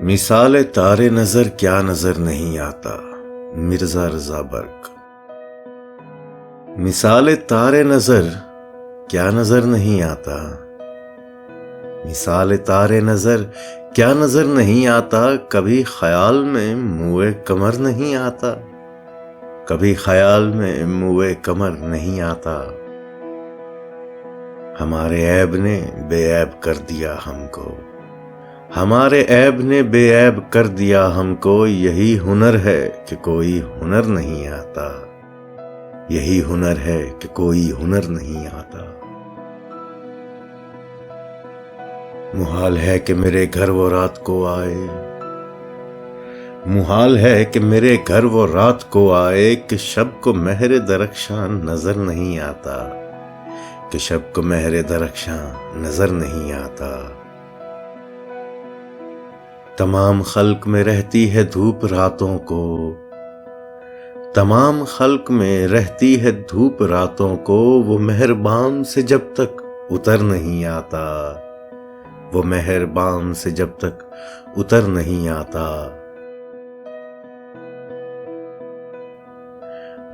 मिसाल तारे नजर क्या नजर नहीं आता। मिर्जा रजा बर्क। मिसाल तारे नजर क्या नजर नहीं आता। मिसाल तारे नजर क्या नजर नहीं आता। कभी ख्याल में मुए कमर नहीं आता। कभी ख्याल में मुए कमर नहीं आता। हमारे ऐब ने बेऐब कर दिया हमको। हमारे ऐब ने बेऐब कर दिया हमको। यही हुनर है कि कोई हुनर नहीं आता। यही हुनर है कि कोई हुनर नहीं आता। मुहाल है कि मेरे घर वो रात को आए। मुहाल है कि मेरे घर वो रात को आए कि शब को महरे दरख्शां नजर नहीं आता। कि शब को महरे दरख्शां नजर नहीं आता। तमाम खल्क में रहती है धूप रातों को। तमाम खल्क में रहती है धूप रातों को। वो मेहरबान से जब तक उतर नहीं आता। वो मेहरबान से जब तक उतर नहीं आता।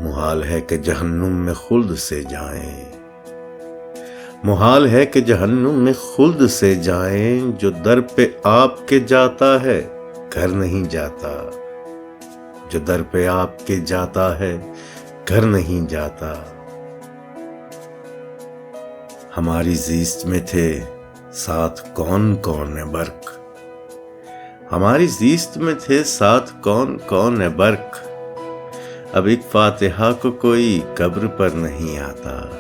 मुहाल है कि जहन्नुम में खुल्द से जाएं। मुहाल है कि जहन्नुम में खुल्द से जाएं। जो दर पे आपके जाता है घर नहीं जाता। जो दर पे आपके जाता है घर नहीं जाता। हमारी ज़ीस्त में थे साथ कौन कौन है बर्क। हमारी ज़ीस्त में थे साथ कौन कौन है बर्क। अब एक फातिहा को कोई कब्र पर नहीं आता।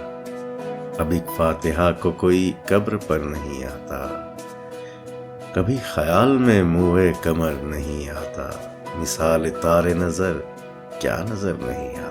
अब एक फातिहा को कोई कब्र पर नहीं आता। कभी ख्याल में मुए कमर नहीं आता। मिसाल तारे नजर क्या नजर नहीं आता।